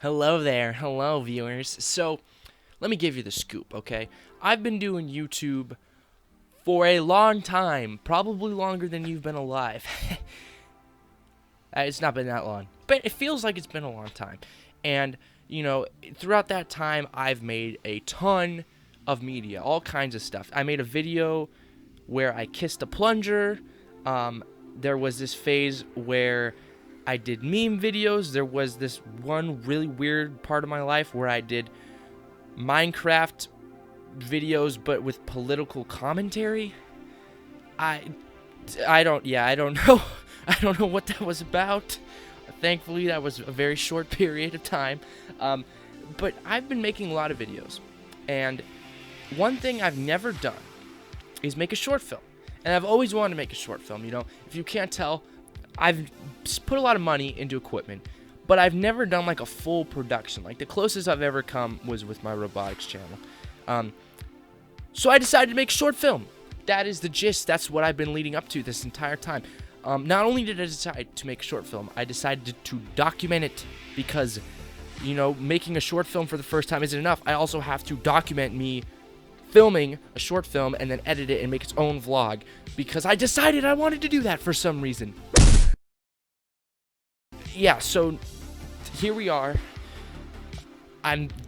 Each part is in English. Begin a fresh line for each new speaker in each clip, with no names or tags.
Hello there. Hello, viewers. So, let me give you the scoop, okay? I've been doing YouTube for a long time, probably longer than you've been alive. It's not been that long, but it feels like it's been a long time. And, throughout that time, I've made a ton of media, all kinds of stuff. I made a video where I kissed a plunger. There was this phase where I did meme videos. There was this one really weird part of my life where I did Minecraft videos but with political commentary. I don't know. I don't know what that was about. Thankfully, that was a very short period of time. But I've been making a lot of videos. And one thing I've never done is make a short film. And I've always wanted to make a short film. If you can't tell, I've put a lot of money into equipment, but I've never done like a full production. Like the closest I've ever come was with my robotics channel. So I decided to make a short film. That is the gist. That's what I've been leading up to this entire time. Not only did I decide to make a short film, I decided to document it because, making a short film for the first time isn't enough. I also have to document me filming a short film and then edit it and make its own vlog because I decided I wanted to do that for some reason. Yeah, so here we are.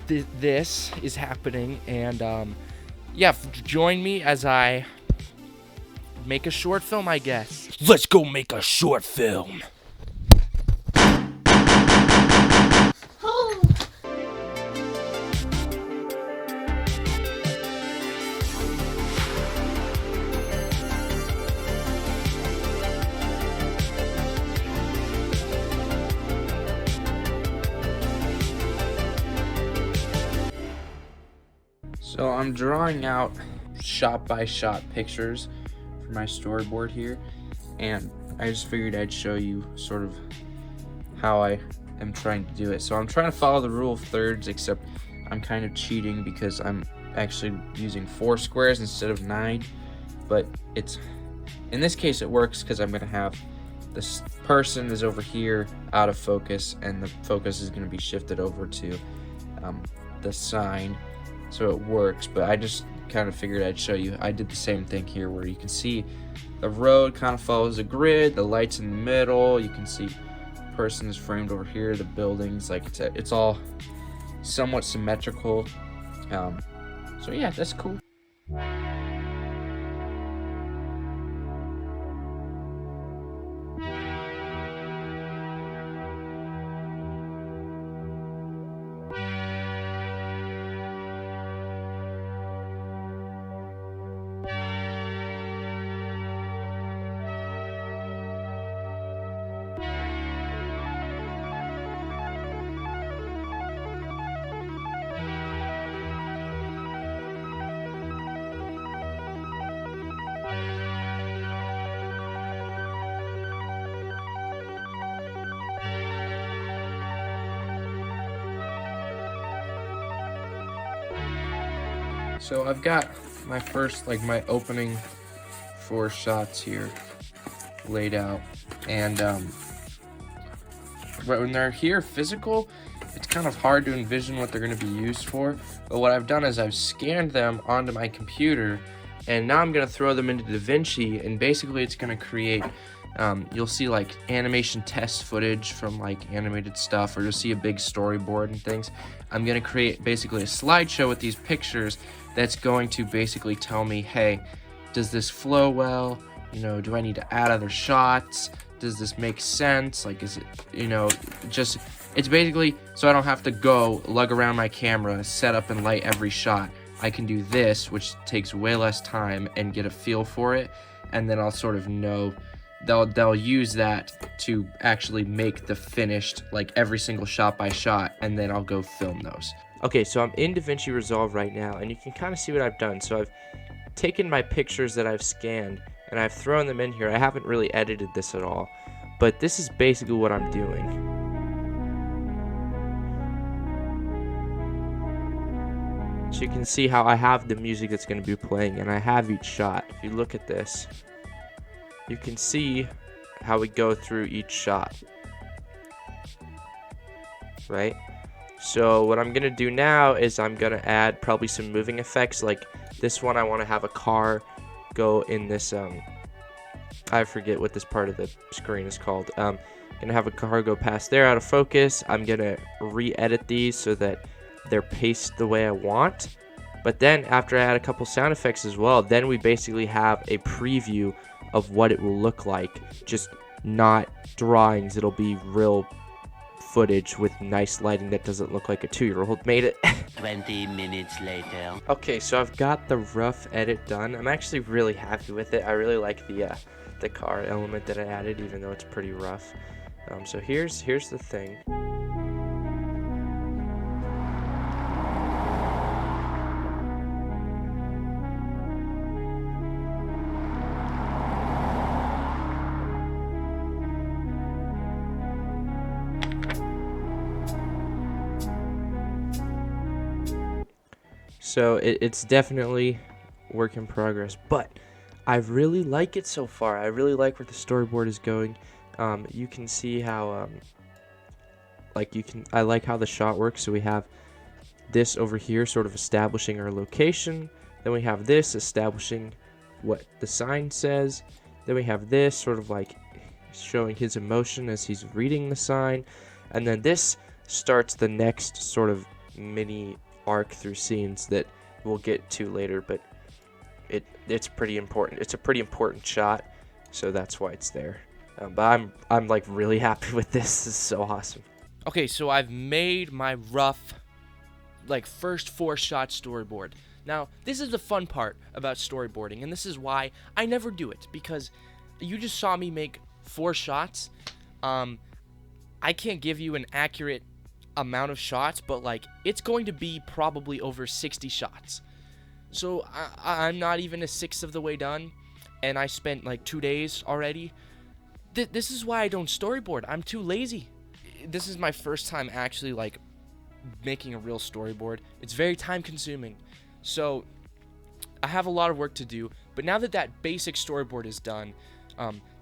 This is happening, and join me as I make a short film, I guess. Let's go make a short film.
So I'm drawing out shot by shot pictures for my storyboard here, and I just figured I'd show you sort of how I am trying to do it. So I'm trying to follow the rule of thirds, except I'm kind of cheating because I'm actually using 4 squares instead of 9, but in this case it works because I'm going to have this person is over here out of focus, and the focus is going to be shifted over to the sign. So it works, but I just kind of figured I'd show you. I did the same thing here where you can see the road kind of follows a grid, the lights in the middle, you can see the person is framed over here, the buildings, like it's all somewhat symmetrical. So yeah, that's cool. So I've got my first, my opening 4 shots here laid out, and when they're here physical, it's kind of hard to envision what they're going to be used for. But what I've done is I've scanned them onto my computer, and now I'm going to throw them into DaVinci, and basically it's going to create, you'll see animation test footage from animated stuff, or you'll see a big storyboard and things. I'm going to create basically a slideshow with these pictures that's going to basically tell me, hey, does this flow well? Do I need to add other shots? Does this make sense? Is it, it's basically so I don't have to go lug around my camera, set up and light every shot. I can do this, which takes way less time, and get a feel for it, and then I'll sort of know. They'll use that to actually make the finished, every single shot by shot, and then I'll go film those. Okay, so I'm in DaVinci Resolve right now, and you can kind of see what I've done. So I've taken my pictures that I've scanned, and I've thrown them in here. I haven't really edited this at all, but this is basically what I'm doing. So you can see how I have the music that's going to be playing, and I have each shot. If you look at this, you can see how we go through each shot, right?
So what I'm gonna do now is I'm gonna add probably some moving effects. Like this one, I want to have a car go in this I forget what this part of the screen is called. Gonna have a car go past there out of focus. I'm gonna re-edit these so that they're paced the way I want. But then after I add a couple sound effects as well, then we basically have a preview of what it will look like. Just not drawings. It'll be real footage with nice lighting that doesn't look like a 2-year-old made it.
20 minutes later.
Okay, so I've got the rough edit done. I'm actually really happy with it. I really like the car element that I added, even though it's pretty rough. So here's the thing. So it's definitely work in progress, but I really like it so far. I really like where the storyboard is going. You can see how I like how the shot works. So we have this over here sort of establishing our location. Then we have this establishing what the sign says. Then we have this sort of like showing his emotion as he's reading the sign. And then this starts the next sort of mini arc through scenes that we'll get to later, but it's pretty important. It's a pretty important shot, so that's why it's there. But I'm like really happy with this. This is so awesome. Okay, so I've made my rough, like, first 4-shot storyboard. Now, this is the fun part about storyboarding, and this is why I never do it, because you just saw me make 4 shots. I can't give you an accurate amount of shots, but like it's going to be probably over 60 shots. So I'm not even a sixth of the way done, and I spent like 2 days already. This is why I don't storyboard. I'm too lazy. This is my first time actually like making a real storyboard. It's very time consuming, so I have a lot of work to do. But now that that basic storyboard is done,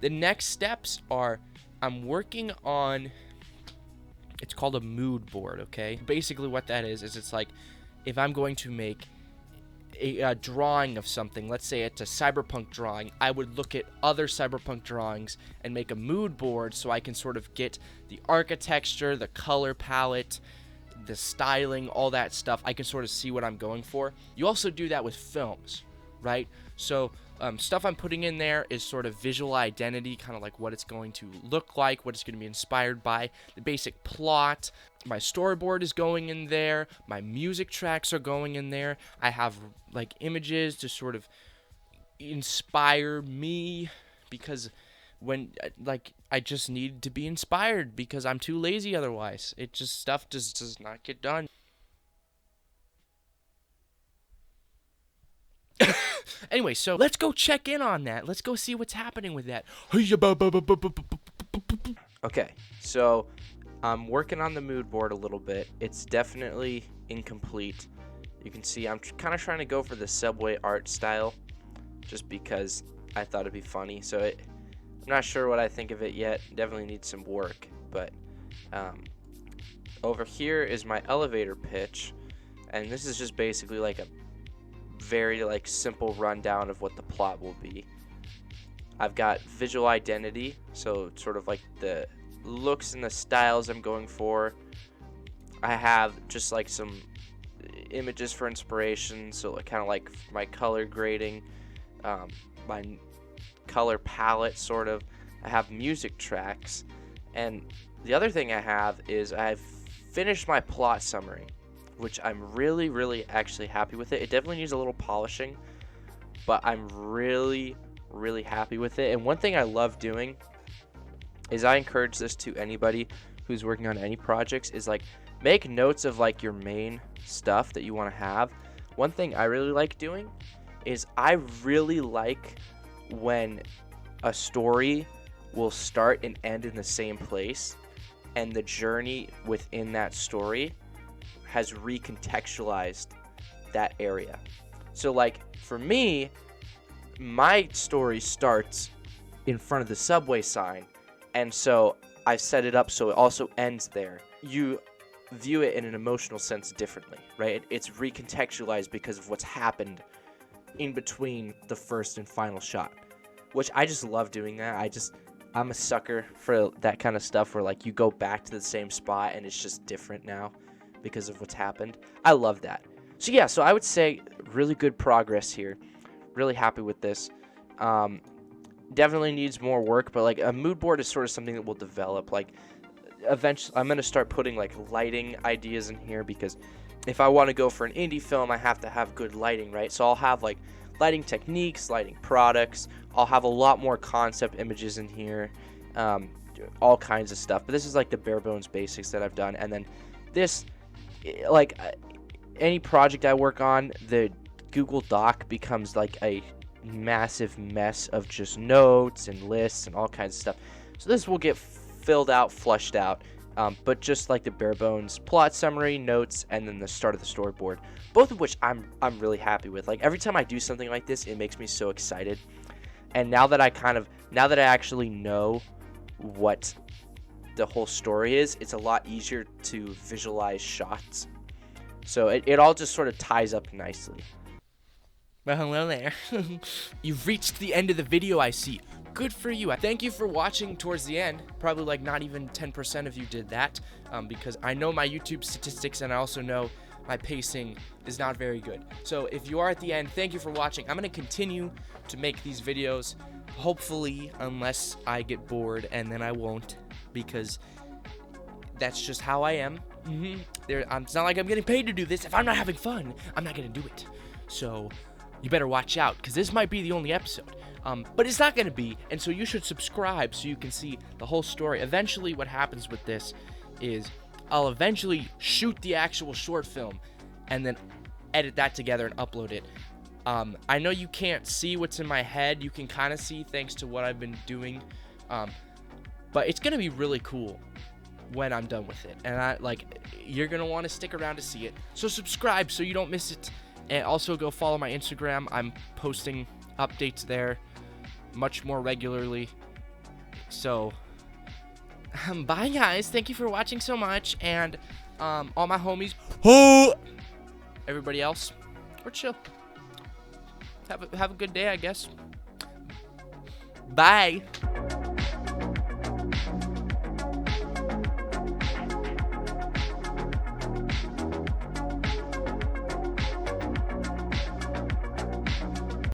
the next steps are I'm working on, it's called a mood board, okay? Basically what that is it's like if I'm going to make a drawing of something, let's say it's a cyberpunk drawing, I would look at other cyberpunk drawings and make a mood board so I can sort of get the architecture, the color palette, the styling, all that stuff. I can sort of see what I'm going for. You also do that with films, right? So stuff I'm putting in there is sort of visual identity, kind of like what it's going to look like, what it's going to be inspired by, the basic plot. My storyboard is going in there. My music tracks are going in there. I have like images to sort of inspire me, because when like I just need to be inspired because I'm too lazy otherwise. It just stuff just does not get done. Anyway, so let's go check in on that. Let's go see what's happening with that. Okay, so I'm working on the mood board a little bit. It's definitely incomplete. You can see I'm kind of trying to go for the Subway art style just because I thought it'd be funny. So I'm not sure what I think of it yet. Definitely needs some work. But over here is my elevator pitch. And this is just basically like a very like simple rundown of what the plot will be. I've got visual identity, so sort of like the looks and the styles I'm going for. I have just like some images for inspiration, so kind of like my color grading, my color palette sort of. I have music tracks, and the other thing I have is I've finished my plot summary, which I'm really actually happy with it. It definitely needs a little polishing, but I'm really happy with it. And one thing I love doing is I encourage this to anybody who's working on any projects is like make notes of like your main stuff that you want to have. One thing I really like doing is I really like when a story will start and end in the same place, and the journey within that story has recontextualized that area. So like for me, my story starts in front of the Subway sign, and so I've set it up so it also ends there. You view it in an emotional sense differently, right? It's recontextualized because of what's happened in between the first and final shot, which I just love doing that. I'm a sucker for that kind of stuff where like you go back to the same spot and it's just different now because of what's happened. I love that. So yeah, so I would say really good progress here. Really happy with this. Definitely needs more work, but like a mood board is sort of something that will develop. Like eventually I'm going to start putting like lighting ideas in here, because if I want to go for an indie film, I have to have good lighting, right? So I'll have like lighting techniques, lighting products. I'll have a lot more concept images in here, all kinds of stuff. But this is like the bare bones basics that I've done. And then this, like any project I work on, the Google Doc becomes like a massive mess of just notes and lists and all kinds of stuff. So this will get filled out, flushed out, but just like the bare bones plot summary, notes, and then the start of the storyboard, both of which I'm really happy with. Like every time I do something like this, it makes me so excited. And now that I actually know what the whole story is, it's a lot easier to visualize shots. So it all just sort of ties up nicely. Well, hello there. You've reached the end of the video, I see. Good for you. Thank you for watching towards the end. Probably like not even 10% of you did that, because I know my YouTube statistics and I also know my pacing is not very good. So if you are at the end, thank you for watching. I'm going to continue to make these videos, hopefully, unless I get bored, and then I won't, because that's just how I am. It's not like I'm getting paid to do this. If I'm not having fun, I'm not going to do it. So you better watch out, because this might be the only episode. But it's not going to be, and so you should subscribe so you can see the whole story. Eventually, what happens with this is I'll eventually shoot the actual short film and then edit that together and upload it. I know you can't see what's in my head. You can kind of see thanks to what I've been doing. But it's going to be really cool when I'm done with it. And you're going to want to stick around to see it. So subscribe so you don't miss it. And also go follow my Instagram. I'm posting updates there much more regularly. So bye guys, thank you for watching so much, and all my homies, everybody else, we're chill. Have a good day, I guess. Bye.